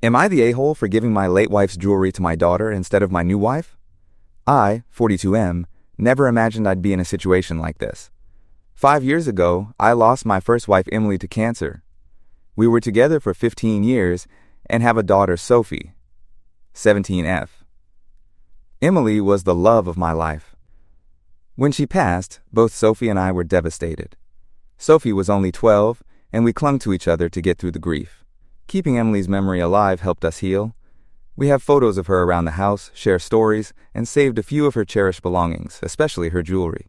Am I the a-hole for giving my late wife's jewelry to my daughter instead of my new wife? I, 42M, never imagined I'd be in a situation like this. 5 years ago, I lost my first wife Emily to cancer. We were together for 15 years and have a daughter, Sophie, 17F. Emily was the love of my life. When she passed, both Sophie and I were devastated. Sophie was only 12, and we clung to each other to get through the grief. Keeping Emily's memory alive helped us heal. We have photos of her around the house, share stories, and saved a few of her cherished belongings, especially her jewelry.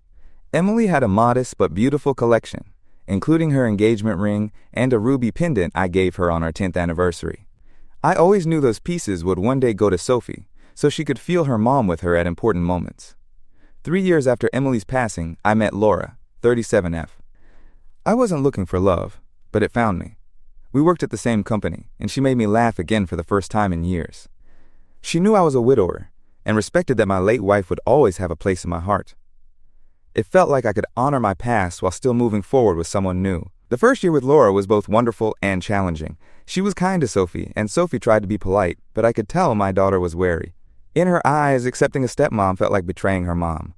Emily had a modest but beautiful collection, including her engagement ring and a ruby pendant I gave her on our 10th anniversary. I always knew those pieces would one day go to Sophie, so she could feel her mom with her at important moments. 3 years after Emily's passing, I met Laura, 37F. I wasn't looking for love, but it found me. We worked at the same company, and she made me laugh again for the first time in years. She knew I was a widower, and respected that my late wife would always have a place in my heart. It felt like I could honor my past while still moving forward with someone new. The first year with Laura was both wonderful and challenging. She was kind to Sophie, and Sophie tried to be polite, but I could tell my daughter was wary. In her eyes, accepting a stepmom felt like betraying her mom.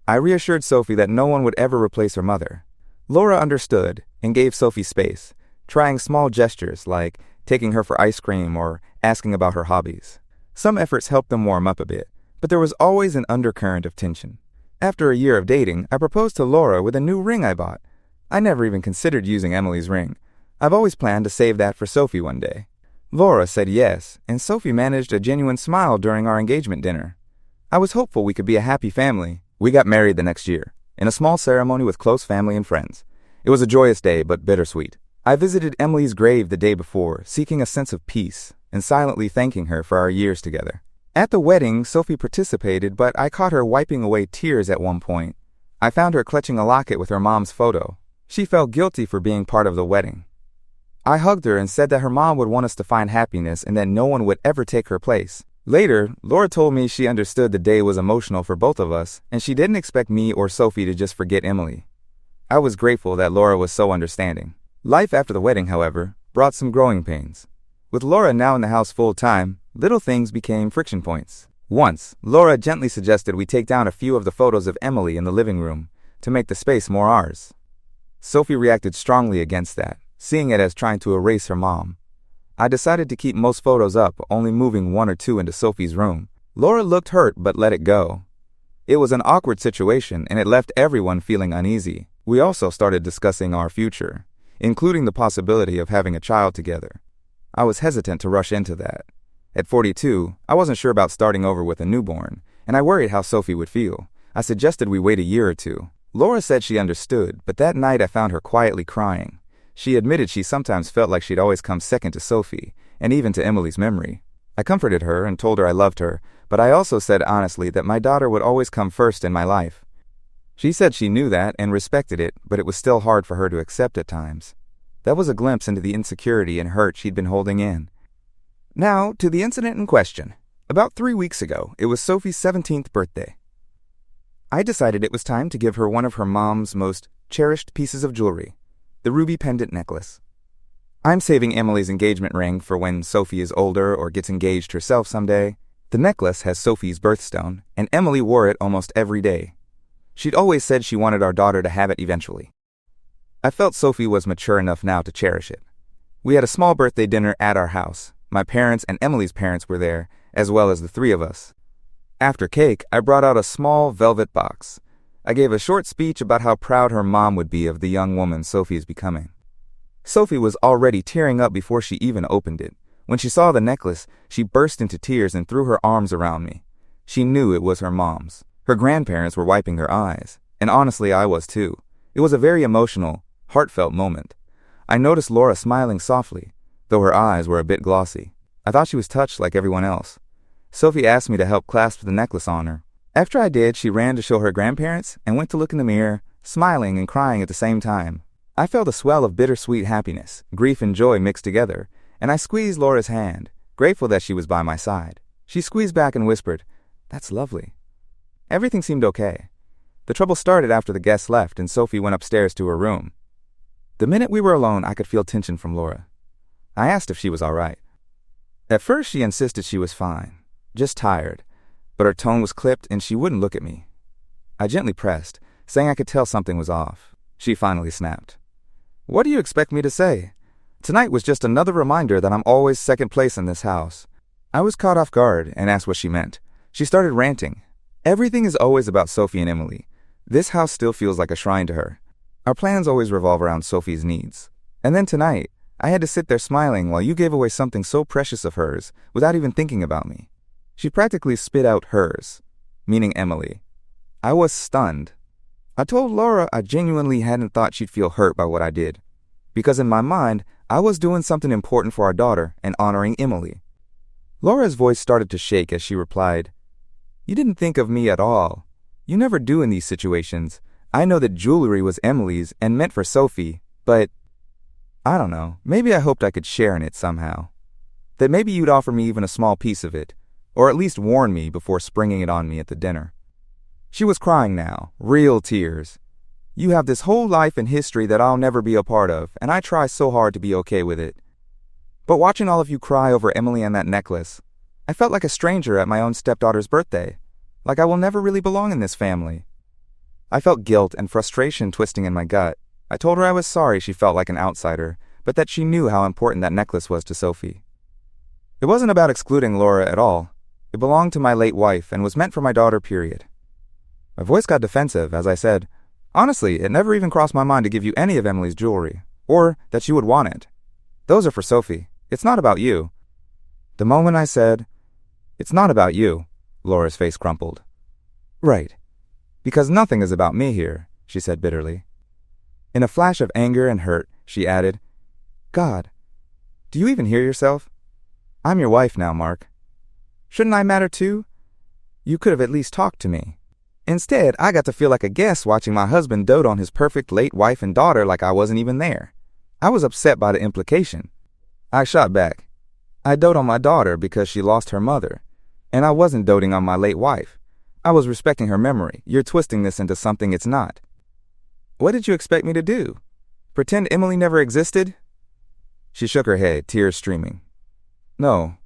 I reassured Sophie that no one would ever replace her mother. Laura understood and gave Sophie space, trying small gestures like taking her for ice cream or asking about her hobbies. Some efforts helped them warm up a bit, but there was always an undercurrent of tension. After a year of dating, I proposed to Laura with a new ring I bought. I never even considered using Emily's ring. I've always planned to save that for Sophie one day. Laura said yes, and Sophie managed a genuine smile during our engagement dinner. I was hopeful we could be a happy family. We got married the next year, in a small ceremony with close family and friends. It was a joyous day, but bittersweet. I visited Emily's grave the day before, seeking a sense of peace and silently thanking her for our years together. At the wedding, Sophie participated, but I caught her wiping away tears at one point. I found her clutching a locket with her mom's photo. She felt guilty for being part of the wedding. I hugged her and said that her mom would want us to find happiness and that no one would ever take her place. Later, Laura told me she understood the day was emotional for both of us, and she didn't expect me or Sophie to just forget Emily. I was grateful that Laura was so understanding. Life after the wedding, however, brought some growing pains. With Laura now in the house full-time, little things became friction points. Once, Laura gently suggested we take down a few of the photos of Emily in the living room to make the space more ours. Sophie reacted strongly against that, seeing it as trying to erase her mom. I decided to keep most photos up, only moving 1 or 2 into Sophie's room. Laura looked hurt but let it go. It was an awkward situation, and it left everyone feeling uneasy. We also started discussing our future, including the possibility of having a child together. I was hesitant to rush into that. At 42, I wasn't sure about starting over with a newborn, and I worried how Sophie would feel. I suggested we wait a year or 2. Laura said she understood, but that night I found her quietly crying. She admitted she sometimes felt like she'd always come second to Sophie, and even to Emily's memory. I comforted her and told her I loved her, but I also said honestly that my daughter would always come first in my life. She said she knew that and respected it, but it was still hard for her to accept at times. That was a glimpse into the insecurity and hurt she'd been holding in. Now, to the incident in question. About 3 weeks ago, it was Sophie's 17th birthday. I decided it was time to give her one of her mom's most cherished pieces of jewelry, the ruby pendant necklace. I'm saving Emily's engagement ring for when Sophie is older or gets engaged herself someday. The necklace has Sophie's birthstone, and Emily wore it almost every day. She'd always said she wanted our daughter to have it eventually. I felt Sophie was mature enough now to cherish it. We had a small birthday dinner at our house. My parents and Emily's parents were there, as well as the 3 of us. After cake, I brought out a small velvet box. I gave a short speech about how proud her mom would be of the young woman Sophie is becoming. Sophie was already tearing up before she even opened it. When she saw the necklace, she burst into tears and threw her arms around me. She knew it was her mom's. Her grandparents were wiping her eyes, and honestly I was too. It was a very emotional, heartfelt moment. I noticed Laura smiling softly, though her eyes were a bit glossy. I thought she was touched like everyone else. Sophie asked me to help clasp the necklace on her. After I did, she ran to show her grandparents and went to look in the mirror, smiling and crying at the same time. I felt a swell of bittersweet happiness, grief and joy mixed together, and I squeezed Laura's hand, grateful that she was by my side. She squeezed back and whispered, "That's lovely." Everything seemed okay. The trouble started after the guests left and Sophie went upstairs to her room. The minute we were alone, I could feel tension from Laura. I asked if she was all right. At first she insisted she was fine, just tired, but her tone was clipped and she wouldn't look at me. I gently pressed, saying I could tell something was off. She finally snapped. "What do you expect me to say? Tonight was just another reminder that I'm always second place in this house." I was caught off guard and asked what she meant. She started ranting. "Everything is always about Sophie and Emily. This house still feels like a shrine to her. Our plans always revolve around Sophie's needs. And then tonight, I had to sit there smiling while you gave away something so precious of hers without even thinking about me." She practically spit out hers, meaning Emily. I was stunned. I told Laura I genuinely hadn't thought she'd feel hurt by what I did, because in my mind, I was doing something important for our daughter and honoring Emily. Laura's voice started to shake as she replied, "You didn't think of me at all. You never do in these situations. I know that jewelry was Emily's and meant for Sophie, but I don't know, maybe I hoped I could share in it somehow. That maybe you'd offer me even a small piece of it, or at least warn me before springing it on me at the dinner." She was crying now, real tears. "You have this whole life and history that I'll never be a part of, and I try so hard to be okay with it. But watching all of you cry over Emily and that necklace, I felt like a stranger at my own stepdaughter's birthday, like I will never really belong in this family." I felt guilt and frustration twisting in my gut. I told her I was sorry she felt like an outsider, but that she knew how important that necklace was to Sophie. It wasn't about excluding Laura at all. It belonged to my late wife and was meant for my daughter, period. My voice got defensive as I said, "Honestly, it never even crossed my mind to give you any of Emily's jewelry, or that you would want it. Those are for Sophie. It's not about you." The moment I said, "It's not about you," Laura's face crumpled. "Right. Because nothing is about me here," she said bitterly. In a flash of anger and hurt, she added, "God, do you even hear yourself? I'm your wife now, Mark. Shouldn't I matter too? You could have at least talked to me. Instead, I got to feel like a guest watching my husband dote on his perfect late wife and daughter like I wasn't even there. I was upset by the implication." I shot back. "I dote on my daughter because she lost her mother, and I wasn't doting on my late wife. I was respecting her memory. You're twisting this into something it's not." "What did you expect me to do? Pretend Emily never existed?" She shook her head, tears streaming. "No,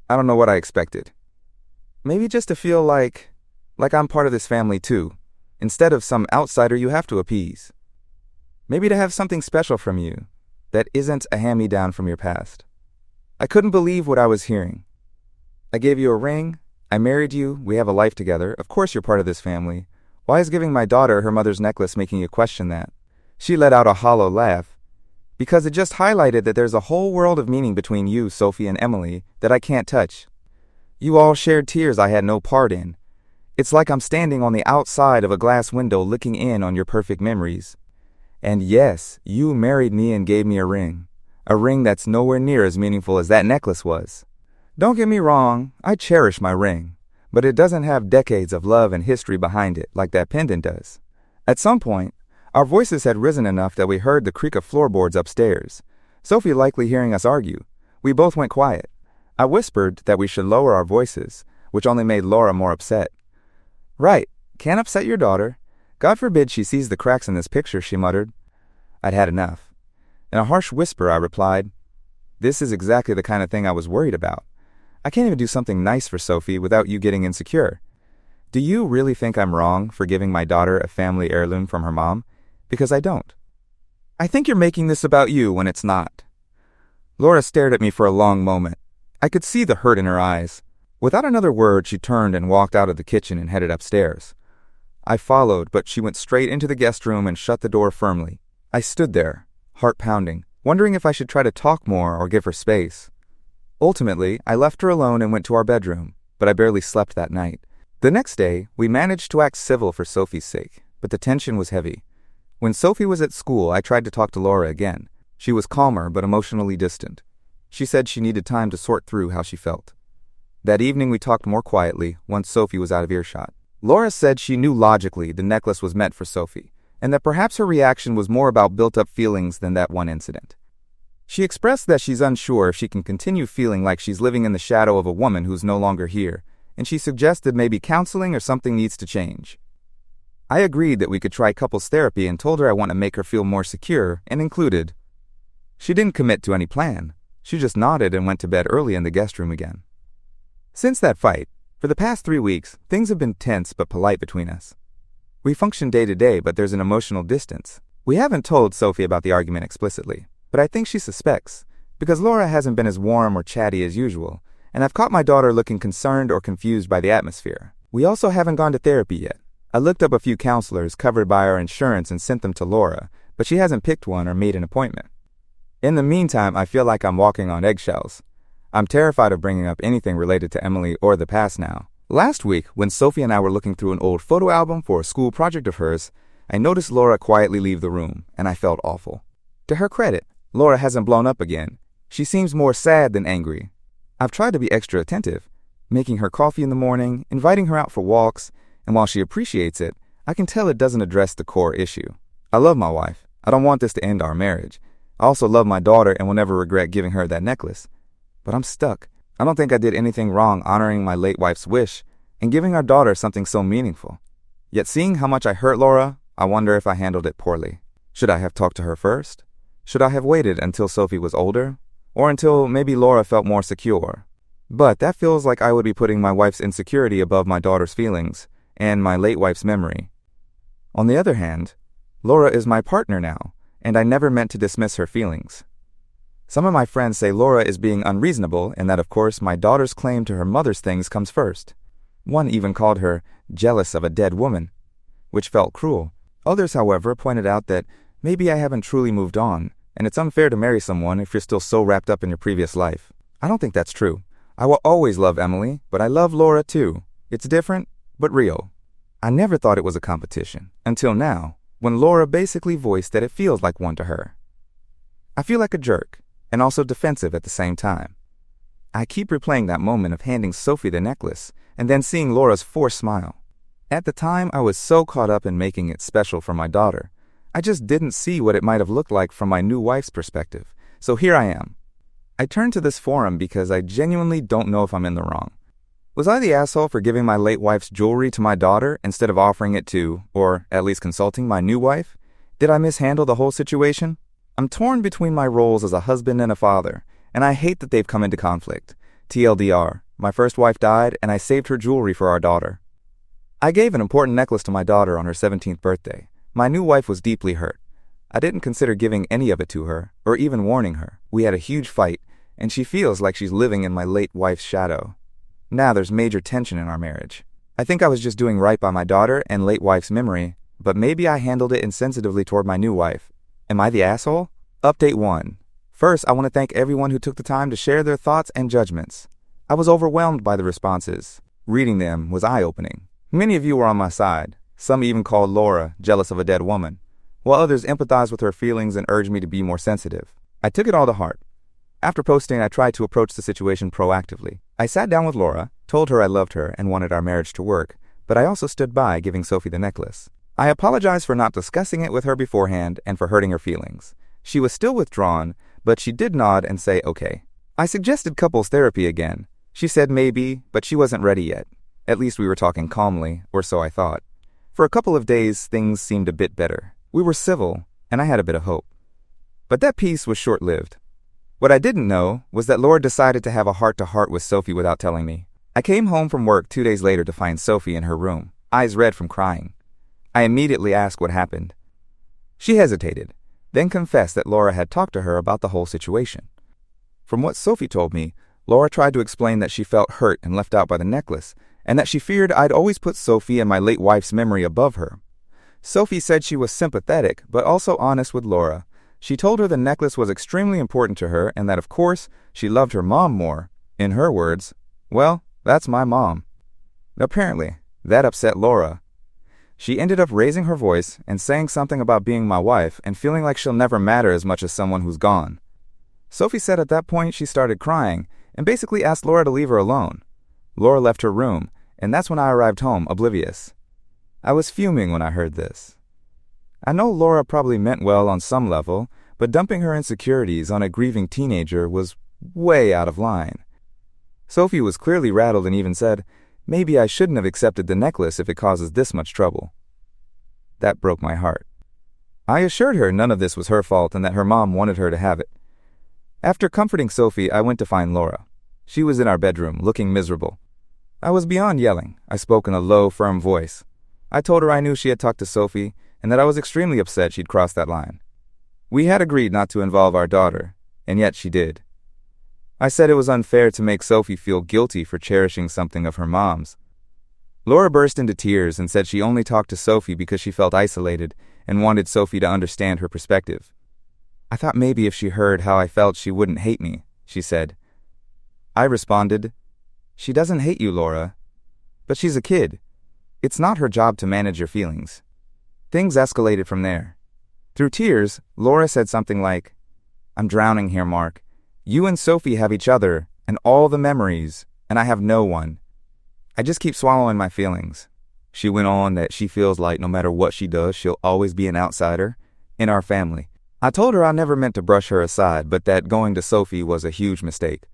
I don't know what I expected. Maybe just to feel like I'm part of this family too, instead of some outsider you have to appease. Maybe to have something special from you that isn't a hand-me-down from your past." I couldn't believe what I was hearing. "I gave you a ring. I married you. We have a life together. Of course you're part of this family. Why is giving my daughter her mother's necklace making you question that?" She let out a hollow laugh. "Because it just highlighted that there's a whole world of meaning between you, Sophie, and Emily that I can't touch. You all shared tears I had no part in. It's like I'm standing on the outside of a glass window looking in on your perfect memories. And yes, you married me and gave me a ring that's nowhere near as meaningful as that necklace was. Don't get me wrong, I cherish my ring, but it doesn't have decades of love and history behind it like that pendant does." At some point, our voices had risen enough that we heard the creak of floorboards upstairs. Sophie likely hearing us argue. We both went quiet. I whispered that we should lower our voices, which only made Laura more upset. "Right, can't upset your daughter. God forbid she sees the cracks in this picture," she muttered. I'd had enough. In a harsh whisper, I replied, "This is exactly the kind of thing I was worried about. I can't even do something nice for Sophie without you getting insecure. Do you really think I'm wrong for giving my daughter a family heirloom from her mom? Because I don't. I think you're making this about you when it's not." Laura stared at me for a long moment. I could see the hurt in her eyes. Without another word, she turned and walked out of the kitchen and headed upstairs. I followed, but she went straight into the guest room and shut the door firmly. I stood there, heart pounding, wondering if I should try to talk more or give her space. Ultimately, I left her alone and went to our bedroom, but I barely slept that night. The next day, we managed to act civil for Sophie's sake, but the tension was heavy. When Sophie was at school, I tried to talk to Laura again. She was calmer but emotionally distant. She said she needed time to sort through how she felt. That evening we talked more quietly once Sophie was out of earshot. Laura said she knew logically the necklace was meant for Sophie, and that perhaps her reaction was more about built-up feelings than that one incident. She expressed that she's unsure if she can continue feeling like she's living in the shadow of a woman who's no longer here, and she suggested maybe counseling or something needs to change. I agreed that we could try couples therapy and told her I want to make her feel more secure and included. She didn't commit to any plan. She just nodded and went to bed early in the guest room again. Since that fight, for the past 3 weeks, things have been tense but polite between us. We function day to day, but there's an emotional distance. We haven't told Sophie about the argument explicitly, but I think she suspects, because Laura hasn't been as warm or chatty as usual, and I've caught my daughter looking concerned or confused by the atmosphere. We also haven't gone to therapy yet. I looked up a few counselors covered by our insurance and sent them to Laura, but she hasn't picked one or made an appointment. In the meantime, I feel like I'm walking on eggshells. I'm terrified of bringing up anything related to Emily or the past now. Last week, when Sophie and I were looking through an old photo album for a school project of hers, I noticed Laura quietly leave the room, and I felt awful. To her credit, Laura hasn't blown up again. She seems more sad than angry. I've tried to be extra attentive, making her coffee in the morning, inviting her out for walks, and while she appreciates it, I can tell it doesn't address the core issue. I love my wife. I don't want this to end our marriage. I also love my daughter and will never regret giving her that necklace. But I'm stuck. I don't think I did anything wrong honoring my late wife's wish and giving our daughter something so meaningful. Yet seeing how much I hurt Laura, I wonder if I handled it poorly. Should I have talked to her first? Should I have waited until Sophie was older? Or until maybe Laura felt more secure? But that feels like I would be putting my wife's insecurity above my daughter's feelings and my late wife's memory. On the other hand, Laura is my partner now, and I never meant to dismiss her feelings. Some of my friends say Laura is being unreasonable and that, of course, my daughter's claim to her mother's things comes first. One even called her jealous of a dead woman, which felt cruel. Others, however, pointed out that maybe I haven't truly moved on, and it's unfair to marry someone if you're still so wrapped up in your previous life. I don't think that's true. I will always love Emily, but I love Laura too. It's different, but real. I never thought it was a competition, until now, when Laura basically voiced that it feels like one to her. I feel like a jerk, and also defensive at the same time. I keep replaying that moment of handing Sophie the necklace, and then seeing Laura's forced smile. At the time, I was so caught up in making it special for my daughter. I just didn't see what it might have looked like from my new wife's perspective. So here I am. I turned to this forum because I genuinely don't know if I'm in the wrong. Was I the asshole for giving my late wife's jewelry to my daughter instead of offering it to, or at least consulting, my new wife? Did I mishandle the whole situation? I'm torn between my roles as a husband and a father, and I hate that they've come into conflict. TLDR, my first wife died, and I saved her jewelry for our daughter. I gave an important necklace to my daughter on her 17th birthday. My new wife was deeply hurt. I didn't consider giving any of it to her, or even warning her. We had a huge fight, and she feels like she's living in my late wife's shadow. Now there's major tension in our marriage. I think I was just doing right by my daughter and late wife's memory, but maybe I handled it insensitively toward my new wife. Am I the asshole? Update 1. First, I want to thank everyone who took the time to share their thoughts and judgments. I was overwhelmed by the responses. Reading them was eye-opening. Many of you were on my side. Some even called Laura jealous of a dead woman, while others empathized with her feelings and urged me to be more sensitive. I took it all to heart. After posting, I tried to approach the situation proactively. I sat down with Laura, told her I loved her and wanted our marriage to work, but I also stood by giving Sophie the necklace. I apologized for not discussing it with her beforehand and for hurting her feelings. She was still withdrawn, but she did nod and say okay. I suggested couples therapy again. She said maybe, but she wasn't ready yet. At least we were talking calmly, or so I thought. For a couple of days, things seemed a bit better. We were civil, and I had a bit of hope. But that peace was short-lived. What I didn't know was that Laura decided to have a heart-to-heart with Sophie without telling me. I came home from work 2 days later to find Sophie in her room, eyes red from crying. I immediately asked what happened. She hesitated, then confessed that Laura had talked to her about the whole situation. From what Sophie told me, Laura tried to explain that she felt hurt and left out by the necklace, and that she feared I'd always put Sophie and my late wife's memory above her. Sophie said she was sympathetic, but also honest with Laura. She told her the necklace was extremely important to her and that, of course, she loved her mom more. In her words, well, that's my mom. Apparently, that upset Laura. She ended up raising her voice and saying something about being my wife and feeling like she'll never matter as much as someone who's gone. Sophie said at that point she started crying and basically asked Laura to leave her alone. Laura left her room, and that's when I arrived home, oblivious. I was fuming when I heard this. I know Laura probably meant well on some level, but dumping her insecurities on a grieving teenager was way out of line. Sophie was clearly rattled and even said, maybe I shouldn't have accepted the necklace if it causes this much trouble. That broke my heart. I assured her none of this was her fault and that her mom wanted her to have it. After comforting Sophie, I went to find Laura. She was in our bedroom, looking miserable. I was beyond yelling. I spoke in a low, firm voice. I told her I knew she had talked to Sophie and that I was extremely upset she'd crossed that line. We had agreed not to involve our daughter, and yet she did. I said it was unfair to make Sophie feel guilty for cherishing something of her mom's. Laura burst into tears and said she only talked to Sophie because she felt isolated and wanted Sophie to understand her perspective. I thought maybe if she heard how I felt she wouldn't hate me, she said. I responded, "She doesn't hate you, Laura. But she's a kid. It's not her job to manage your feelings." Things escalated from there. Through tears, Laura said something like, "I'm drowning here, Mark. You and Sophie have each other and all the memories, and I have no one. I just keep swallowing my feelings." She went on that she feels like no matter what she does, she'll always be an outsider in our family. I told her I never meant to brush her aside, but that going to Sophie was a huge mistake.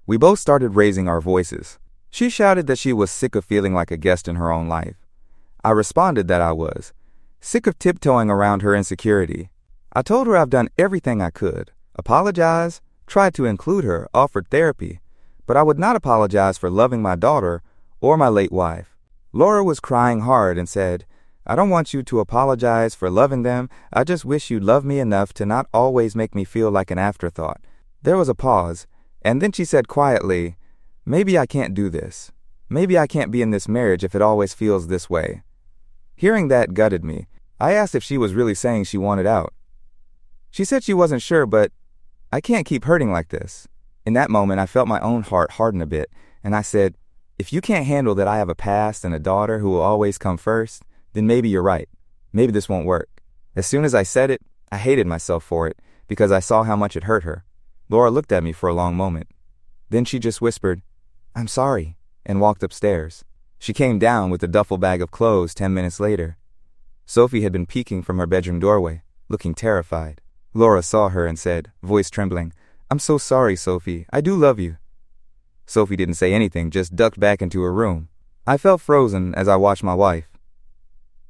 We both started raising our voices. She shouted that she was sick of feeling like a guest in her own life. I responded that I was sick of tiptoeing around her insecurity. I told her I've done everything I could, apologized, tried to include her, offered therapy, but I would not apologize for loving my daughter or my late wife. Laura was crying hard and said, "I don't want you to apologize for loving them. I just wish you'd love me enough to not always make me feel like an afterthought." There was a pause, and then she said quietly, "Maybe I can't do this. Maybe I can't be in this marriage if it always feels this way." Hearing that gutted me. I asked if she was really saying she wanted out. She said she wasn't sure, but I can't keep hurting like this. In that moment, I felt my own heart harden a bit, and I said, "If you can't handle that I have a past and a daughter who will always come first, then maybe you're right. Maybe this won't work." As soon as I said it, I hated myself for it because I saw how much it hurt her. Laura looked at me for a long moment. Then she just whispered, "I'm sorry," and walked upstairs. She came down with a duffel bag of clothes 10 minutes later. Sophie had been peeking from her bedroom doorway, looking terrified. Laura saw her and said, voice trembling, "I'm so sorry, Sophie. I do love you." Sophie didn't say anything, just ducked back into her room. I felt frozen as I watched my wife,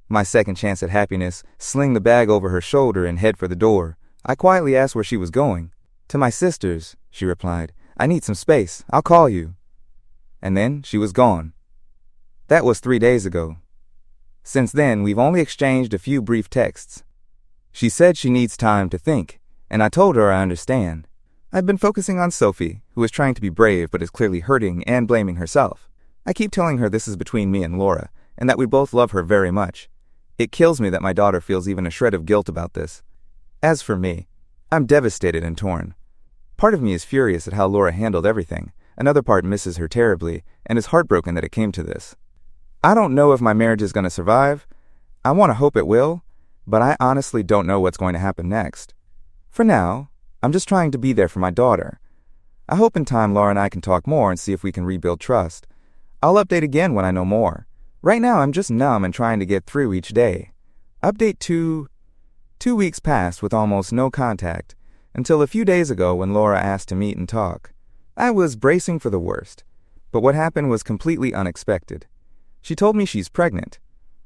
my second chance at happiness, sling the bag over her shoulder and head for the door. I quietly asked where she was going. "To my sister's," she replied. "I need some space. I'll call you." And then she was gone. That was 3 days ago. Since then, we've only exchanged a few brief texts. She said she needs time to think, and I told her I understand. I've been focusing on Sophie, who is trying to be brave but is clearly hurting and blaming herself. I keep telling her this is between me and Laura, and that we both love her very much. It kills me that my daughter feels even a shred of guilt about this. As for me, I'm devastated and torn. Part of me is furious at how Laura handled everything. Another part misses her terribly and is heartbroken that it came to this. I don't know if my marriage is going to survive. I want to hope it will, but I honestly don't know what's going to happen next. For now, I'm just trying to be there for my daughter. I hope in time Laura and I can talk more and see if we can rebuild trust. I'll update again when I know more. Right now, I'm just numb and trying to get through each day. Update 2 weeks passed with almost no contact, until a few days ago when Laura asked to meet and talk. I was bracing for the worst, but what happened was completely unexpected. She told me she's pregnant.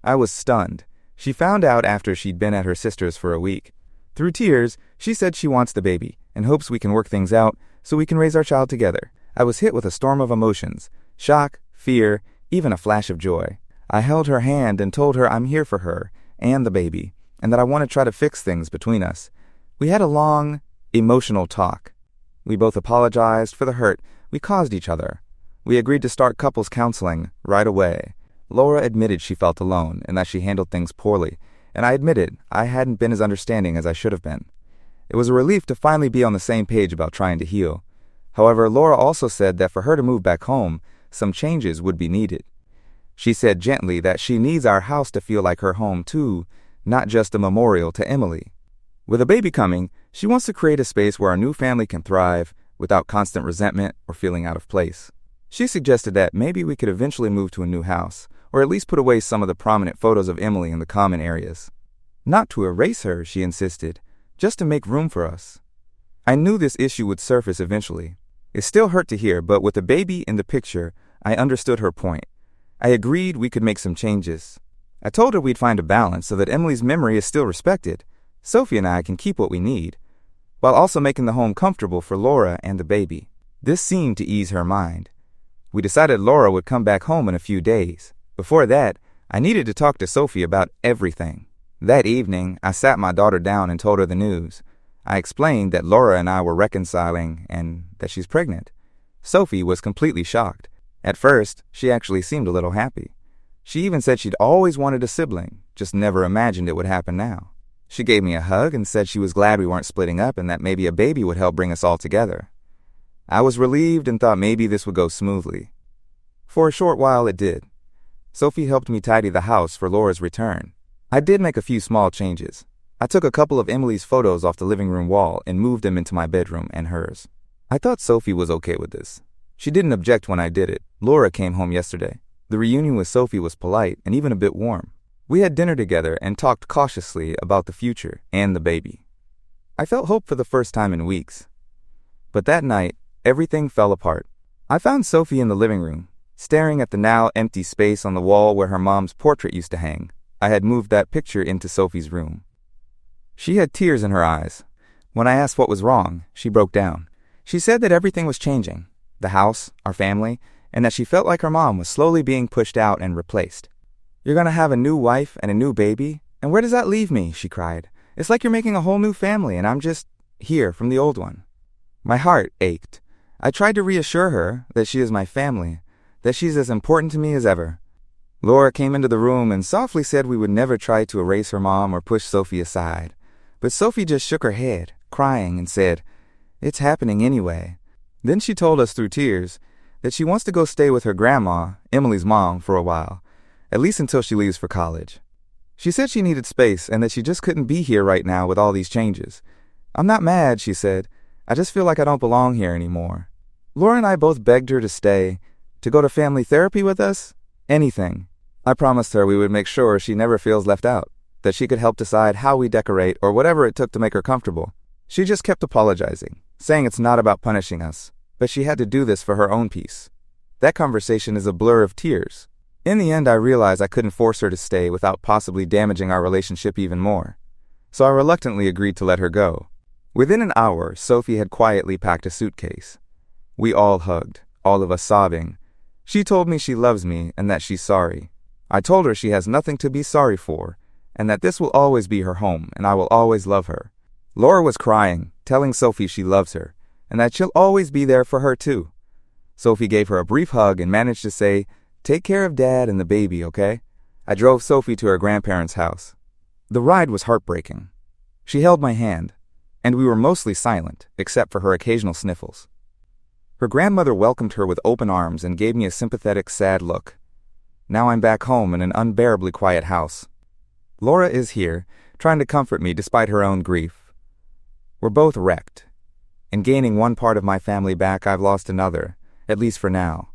I was stunned. She found out after she'd been at her sister's for a week. Through tears, she said she wants the baby and hopes we can work things out so we can raise our child together. I was hit with a storm of emotions, shock, fear, even a flash of joy. I held her hand and told her I'm here for her and the baby, and that I want to try to fix things between us. We had a long, emotional talk. We both apologized for the hurt we caused each other. We agreed to start couples counseling right away. Laura admitted she felt alone and that she handled things poorly, and I admitted I hadn't been as understanding as I should have been. It was a relief to finally be on the same page about trying to heal. However, Laura also said that for her to move back home, some changes would be needed. She said gently that she needs our house to feel like her home too, not just a memorial to Emily. With a baby coming, she wants to create a space where our new family can thrive without constant resentment or feeling out of place. She suggested that maybe we could eventually move to a new house, or at least put away some of the prominent photos of Emily in the common areas. Not to erase her, she insisted, just to make room for us. I knew this issue would surface eventually. It still hurt to hear, but with the baby in the picture, I understood her point. I agreed we could make some changes. I told her we'd find a balance so that Emily's memory is still respected. Sophie and I can keep what we need, while also making the home comfortable for Laura and the baby. This seemed to ease her mind. We decided Laura would come back home in a few days. Before that, I needed to talk to Sophie about everything. That evening, I sat my daughter down and told her the news. I explained that Laura and I were reconciling and that she's pregnant. Sophie was completely shocked. At first, she actually seemed a little happy. She even said she'd always wanted a sibling, just never imagined it would happen now. She gave me a hug and said she was glad we weren't splitting up and that maybe a baby would help bring us all together. I was relieved and thought maybe this would go smoothly. For a short while it did. Sophie helped me tidy the house for Laura's return. I did make a few small changes. I took a couple of Emily's photos off the living room wall and moved them into my bedroom and hers. I thought Sophie was okay with this. She didn't object when I did it. Laura came home yesterday. The reunion with Sophie was polite and even a bit warm. We had dinner together and talked cautiously about the future and the baby. I felt hope for the first time in weeks. But that night, everything fell apart. I found Sophie in the living room, staring at the now empty space on the wall where her mom's portrait used to hang. I had moved that picture into Sophie's room. She had tears in her eyes. When I asked what was wrong, she broke down. She said that everything was changing, the house, our family, and that she felt like her mom was slowly being pushed out and replaced. "You're gonna have a new wife and a new baby? And where does that leave me?" she cried. "It's like you're making a whole new family and I'm just here from the old one." My heart ached. I tried to reassure her that she is my family, that she's as important to me as ever. Laura came into the room and softly said we would never try to erase her mom or push Sophie aside. But Sophie just shook her head, crying, and said, "It's happening anyway." Then she told us through tears that she wants to go stay with her grandma, Emily's mom, for a while, at least until she leaves for college. She said she needed space and that she just couldn't be here right now with all these changes. "I'm not mad," she said. "I just feel like I don't belong here anymore." Laura and I both begged her to stay, to go to family therapy with us, anything. I promised her we would make sure she never feels left out, that she could help decide how we decorate or whatever it took to make her comfortable. She just kept apologizing, saying it's not about punishing us, but she had to do this for her own peace. That conversation is a blur of tears. In the end, I realized I couldn't force her to stay without possibly damaging our relationship even more. So I reluctantly agreed to let her go. Within an hour, Sophie had quietly packed a suitcase. We all hugged, all of us sobbing. She told me she loves me and that she's sorry. I told her she has nothing to be sorry for, and that this will always be her home and I will always love her. Laura was crying, telling Sophie she loves her, and that she'll always be there for her too. Sophie gave her a brief hug and managed to say, "Take care of Dad and the baby, okay?" I drove Sophie to her grandparents' house. The ride was heartbreaking. She held my hand, and we were mostly silent, except for her occasional sniffles. Her grandmother welcomed her with open arms and gave me a sympathetic, sad look. Now I'm back home in an unbearably quiet house. Laura is here, trying to comfort me despite her own grief. We're both wrecked. In gaining one part of my family back, I've lost another, at least for now.